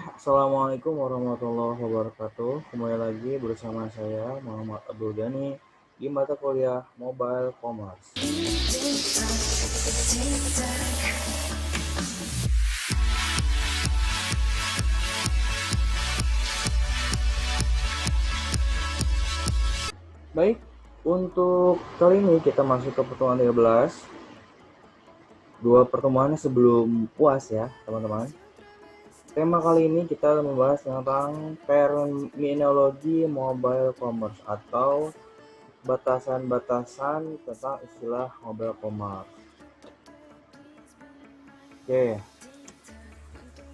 Assalamualaikum warahmatullahi wabarakatuh. Kembali lagi bersama saya Muhammad Abdul Ghani di mata kuliah Mobile Commerce. Baik, untuk kali ini kita masuk ke pertemuan 13. Dua pertemuan sebelum puas ya, teman-teman. Tema kali ini kita membahas tentang terminologi mobile commerce atau batasan-batasan tentang istilah mobile commerce. Oke,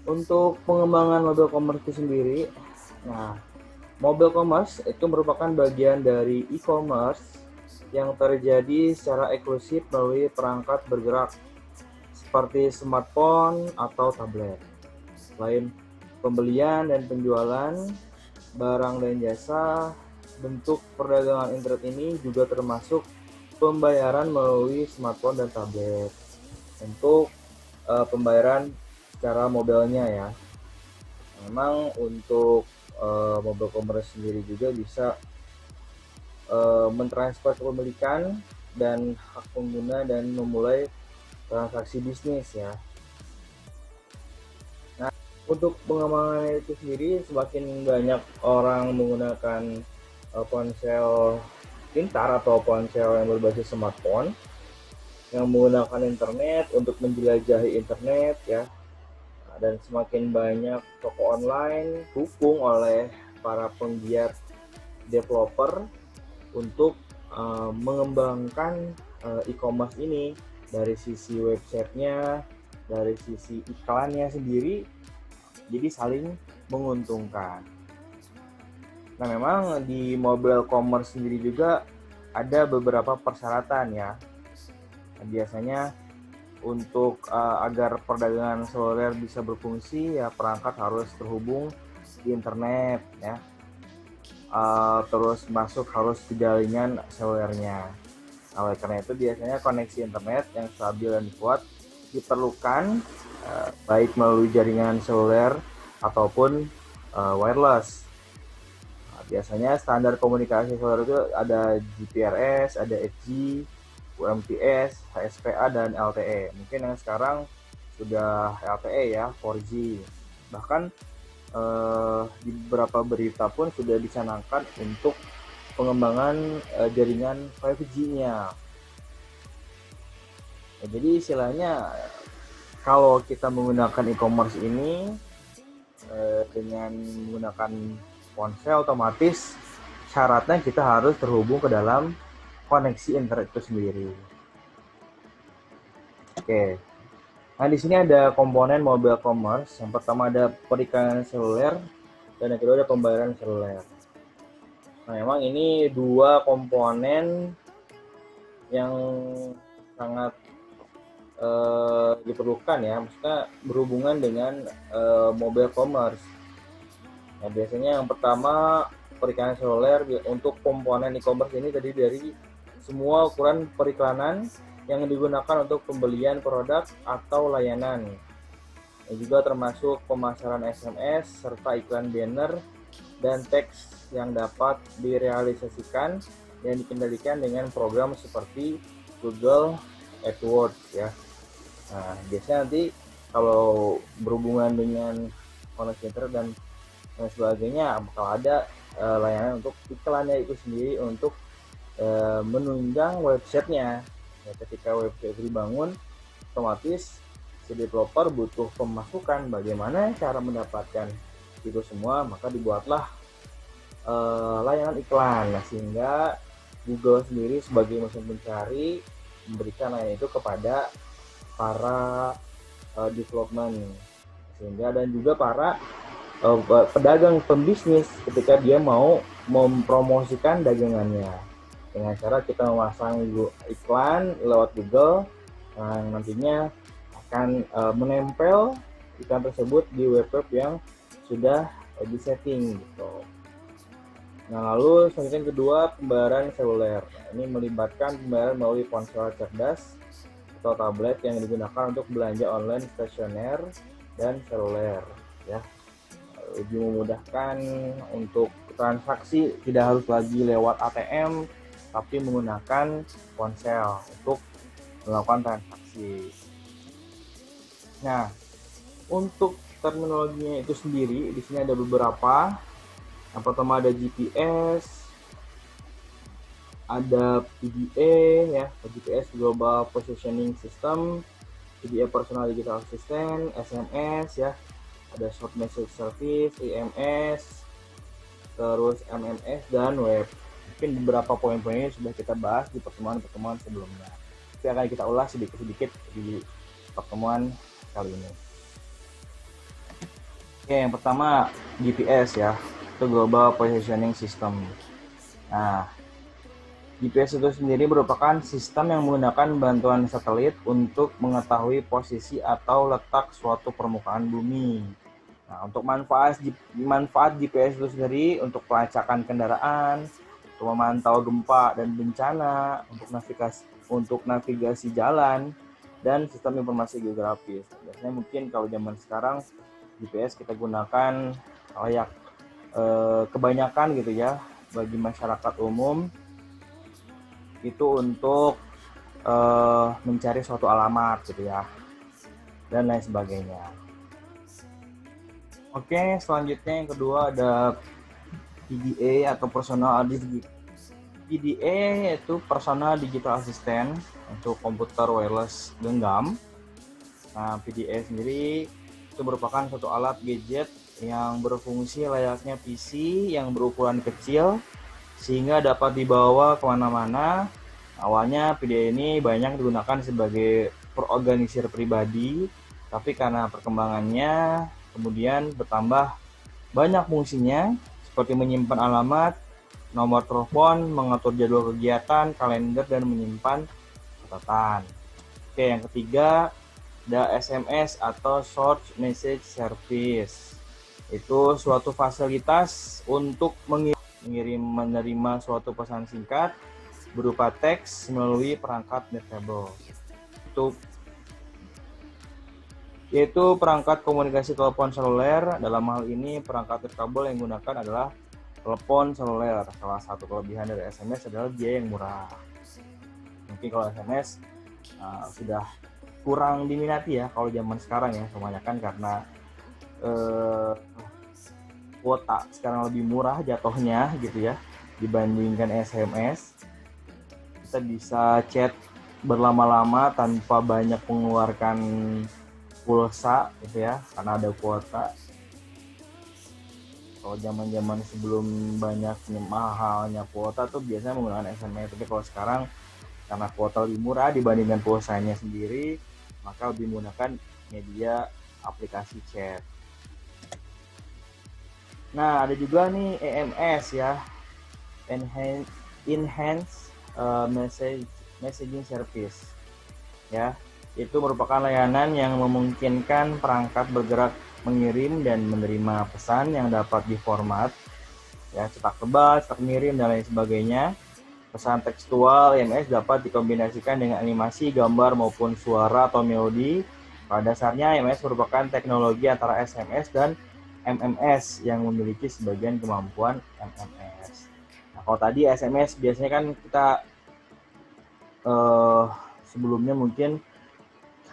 untuk pengembangan mobile commerce itu sendiri, mobile commerce itu merupakan bagian dari e-commerce yang terjadi secara eksklusif melalui perangkat bergerak seperti smartphone atau tablet. Selain pembelian dan penjualan barang dan jasa, bentuk perdagangan internet ini juga termasuk pembayaran melalui smartphone dan tablet. Untuk pembayaran secara mobilnya ya. Memang untuk mobile commerce sendiri juga bisa mentransfer kepemilikan dan hak pengguna dan memulai transaksi bisnis ya. Nah, untuk pengembangan itu sendiri, semakin banyak orang menggunakan ponsel pintar atau ponsel yang berbasis smartphone yang menggunakan internet untuk menjelajahi internet ya, dan semakin banyak toko online didukung oleh para penggiat developer untuk mengembangkan e-commerce ini dari sisi websitenya, dari sisi iklannya sendiri, jadi saling menguntungkan. Nah, memang di mobile commerce sendiri juga ada beberapa persyaratan ya. Nah, biasanya untuk agar perdagangan seluler bisa berfungsi ya, perangkat harus terhubung di internet ya. Terus masuk harus ke jaringan selulernya. Oleh karena itu biasanya koneksi internet yang stabil dan kuat diperlukan, baik melalui jaringan seluler ataupun wireless. Biasanya standar komunikasi seluler itu ada GPRS, ada 5G, UMTS, HSPA, dan LTE. Mungkin yang sekarang sudah LTE ya, 4G. Bahkan di beberapa berita pun sudah dicanangkan untuk pengembangan jaringan 5G-nya. Ya, jadi istilahnya kalau kita menggunakan e-commerce ini dengan menggunakan ponsel, otomatis syaratnya kita harus terhubung ke dalam koneksi internet itu sendiri. Oke. Nah, di sini ada komponen mobile commerce. Yang pertama ada periklanan seluler dan yang kedua ada pembayaran seluler. Nah, memang ini dua komponen yang sangat diperlukan ya, maksudnya berhubungan dengan mobile commerce. Nah, biasanya yang pertama periklanan seluler. Untuk komponen e-commerce ini terdiri dari semua ukuran periklanan yang digunakan untuk pembelian produk atau layanan. Dan juga termasuk pemasaran SMS serta iklan banner dan teks yang dapat direalisasikan dan dikendalikan dengan program seperti Google AdWords ya. Nah, biasanya nanti kalau berhubungan dengan koneksi internet dan sebagainya bakal ada layanan untuk iklannya itu sendiri untuk menunjang websitenya. Ya, ketika website dibangun, otomatis si developer butuh pemasukan. Bagaimana cara mendapatkan itu semua? Maka dibuatlah layanan iklan. Nah, sehingga Google sendiri sebagai mesin pencari memberikan layanan itu kepada para development, sehingga dan juga para pedagang pembisnis ketika dia mau mempromosikan dagangannya dengan cara kita memasang iklan lewat Google yang nantinya akan menempel iklan tersebut di web-web yang sudah disetting gitu. Nah, lalu selanjutnya kedua, pembayaran seluler. Ini melibatkan pembayaran melalui ponsel cerdas atau tablet yang digunakan untuk belanja online stasioner dan seluler ya. lebih memudahkan untuk transaksi, tidak harus lagi lewat ATM tapi menggunakan ponsel untuk melakukan transaksi. Nah, untuk terminologinya itu sendiri di sini ada beberapa. Yang pertama ada GPS, ada PDA ya, GPS Global Positioning System, PDA Personal Digital Assistant, SMS ya, ada Short Message Service, IMS, terus MMS dan web. Mungkin beberapa poin-poinnya sudah kita bahas di pertemuan-pertemuan sebelumnya. Tapi akan kita ulas sedikit-sedikit di pertemuan kali ini. Oke, yang pertama GPS ya, itu Global Positioning System. Nah, GPS itu sendiri merupakan sistem yang menggunakan bantuan satelit untuk mengetahui posisi atau letak suatu permukaan bumi. Nah, untuk manfaat GPS itu sendiri untuk pelacakan kendaraan, untuk memantau gempa dan bencana, untuk navigasi jalan, dan sistem informasi geografis. Biasanya mungkin kalau zaman sekarang GPS kita gunakan layak kebanyakan gitu ya bagi masyarakat umum itu untuk mencari suatu alamat gitu ya dan lain sebagainya. Oke, selanjutnya yang kedua ada PDA atau PDA yaitu Personal Digital Assistant untuk komputer wireless genggam. Nah, PDA sendiri itu merupakan suatu alat gadget yang berfungsi layaknya PC yang berukuran kecil sehingga dapat dibawa kemana-mana. Awalnya PDA ini banyak digunakan sebagai perorganisir pribadi, tapi karena perkembangannya kemudian bertambah banyak fungsinya seperti menyimpan alamat, nomor telepon, mengatur jadwal kegiatan, kalender, dan menyimpan catatan. Oke, yang ketiga ada SMS atau Short Message Service. Itu suatu fasilitas untuk menerima suatu pesan singkat berupa teks melalui perangkat nirkabel. Yaitu perangkat komunikasi telepon seluler. Dalam hal ini perangkat nirkabel yang digunakan adalah telepon seluler. Salah satu kelebihan dari SMS adalah biaya yang murah. Mungkin kalau SMS sudah kurang diminati ya kalau zaman sekarang ya, kebanyakan karena kuota sekarang lebih murah jatuhnya gitu ya dibandingkan SMS. Kita bisa chat berlama-lama tanpa banyak mengeluarkan pulsa gitu ya karena ada kuota. Kalau zaman-zaman sebelum banyak mahalnya kuota tuh biasanya menggunakan SMS, tapi kalau sekarang karena kuota lebih murah dibandingkan pulsanya sendiri, maka lebih menggunakan media aplikasi chat. Nah, ada juga nih EMS ya, Enhanced Messaging Service ya. Itu merupakan layanan yang memungkinkan perangkat bergerak mengirim dan menerima pesan yang dapat diformat ya, cetak tebal, cetak mirim dan lain sebagainya. Pesan tekstual EMS dapat dikombinasikan dengan animasi, gambar maupun suara atau melodi. Pada dasarnya EMS merupakan teknologi antara SMS dan MMS yang memiliki sebagian kemampuan MMS. Nah, kalau tadi SMS biasanya kan kita sebelumnya mungkin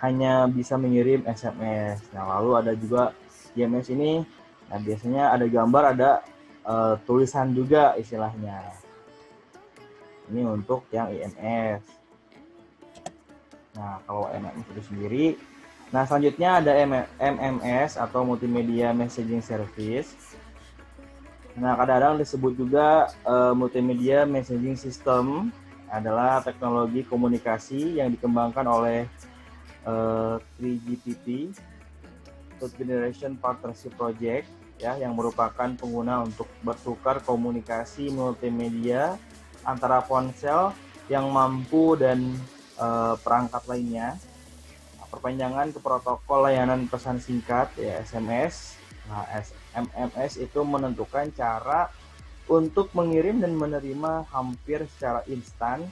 hanya bisa mengirim SMS. Nah, lalu ada juga EMS ini, nah biasanya ada gambar, ada tulisan juga istilahnya. Ini untuk yang IMS. Nah, kalau MMS itu sendiri, nah selanjutnya ada MMS atau Multimedia Messaging Service. Nah, kadang-kadang disebut juga Multimedia Messaging System adalah teknologi komunikasi yang dikembangkan oleh 3GPP, Third Generation Partnership Project, ya, yang merupakan pengguna untuk bertukar komunikasi multimedia antara ponsel yang mampu dan perangkat lainnya. Nah, perpanjangan ke protokol layanan pesan singkat ya SMS. Nah, MMS itu menentukan cara untuk mengirim dan menerima hampir secara instan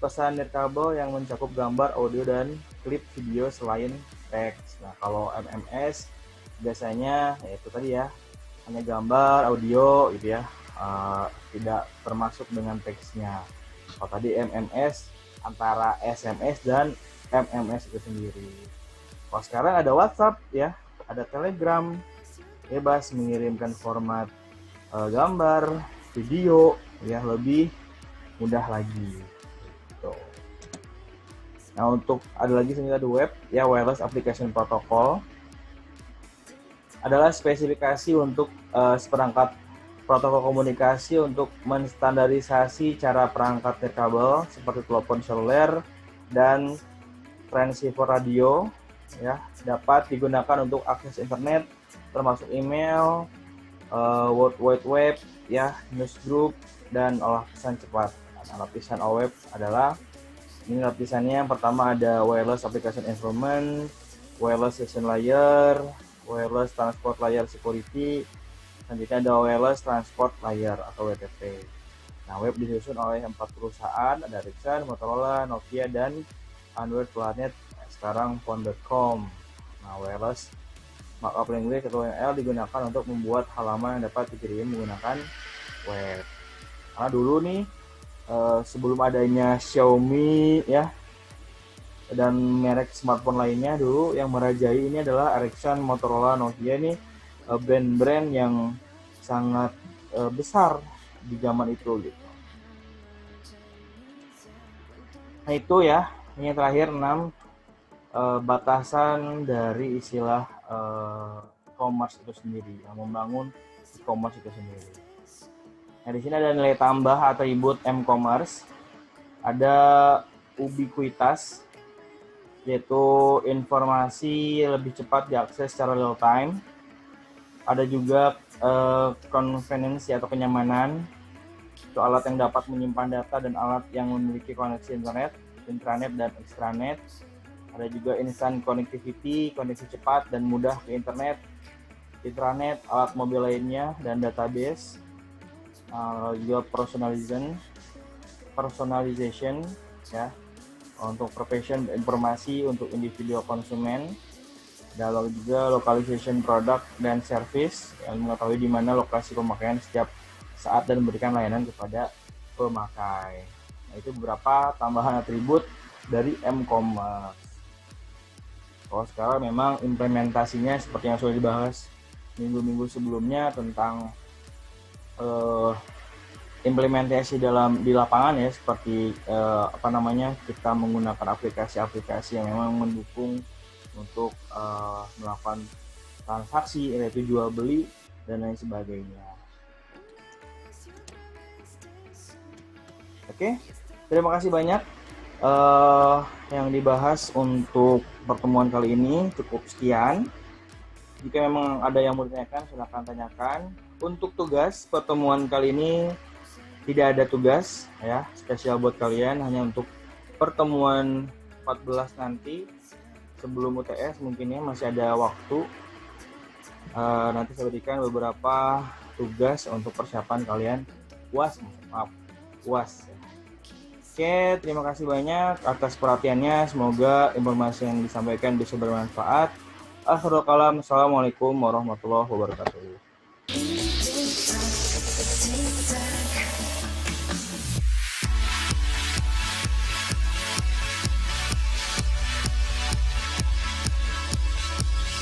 pesan nirkabel yang mencakup gambar, audio, dan klip video selain teks. Nah, kalau MMS biasanya yaitu tadi ya hanya gambar, audio gitu ya, tidak termasuk dengan teksnya. Kalau tadi MMS antara SMS dan MMS itu sendiri. Kalau sekarang ada WhatsApp ya, ada Telegram, bebas mengirimkan format gambar, video ya, lebih mudah lagi. Gitu. Nah, untuk ada lagi standar web ya, wireless application protocol adalah spesifikasi untuk seperangkat protokol komunikasi untuk menstandarisasi cara perangkat nirkabel seperti telepon seluler dan transceiver radio ya, dapat digunakan untuk akses internet termasuk email, World Wide Web ya, newsgroup dan olah pesan cepat. Nah, lapisan OWeb adalah ini lapisannya. Yang pertama ada wireless application instrument, wireless session layer, wireless transport layer security, selanjutnya ada wireless transport layer atau WTP. Nah, web disusun oleh 4 perusahaan, ada Ericsson, Motorola, Nokia, dan Android Planet, sekarang phone.com. Nah, wireless markup language atau WML digunakan untuk membuat halaman yang dapat dikirim menggunakan web. Karena dulu nih, sebelum adanya Xiaomi ya, dan merek smartphone lainnya, dulu yang merajai ini adalah Ericsson, Motorola, Nokia. Ini brand-brand yang sangat besar di zaman itu gitu. Nah, itu ya, ini yang terakhir 6 batasan dari istilah e-commerce itu sendiri, yang membangun e-commerce itu sendiri. Nah, di sini ada nilai tambah atribut m-commerce, ada ubiquitas, yaitu informasi lebih cepat diakses secara real time. Ada juga convenience atau kenyamanan, itu alat yang dapat menyimpan data dan alat yang memiliki koneksi internet, intranet dan extranet. Ada juga instant connectivity, koneksi cepat dan mudah ke internet, intranet, alat mobil lainnya, dan database. Juga personalization ya, untuk profession informasi untuk individu konsumen. Dan juga localization product dan service, yang mengetahui di mana lokasi pemakaian setiap saat dan memberikan layanan kepada pemakai. Nah, itu beberapa tambahan atribut dari m-commerce. Kalau sekarang memang implementasinya seperti yang sudah dibahas minggu-minggu sebelumnya tentang implementasi di lapangan ya, seperti kita menggunakan aplikasi-aplikasi yang memang mendukung untuk melakukan transaksi, yaitu jual beli dan lain sebagainya. Oke, terima kasih banyak yang dibahas untuk pertemuan kali ini. Cukup sekian. Jika memang ada yang mau ditanyakan, silakan tanyakan. Untuk tugas pertemuan kali ini tidak ada tugas ya spesial buat kalian, hanya untuk pertemuan 14 nanti sebelum UTS mungkin ya, masih ada waktu. Nanti saya berikan beberapa tugas untuk persiapan kalian UAS. Oke, terima kasih banyak atas perhatiannya. Semoga informasi yang disampaikan bisa bermanfaat. Akhirul kalam, assalamualaikum warahmatullahi wabarakatuh.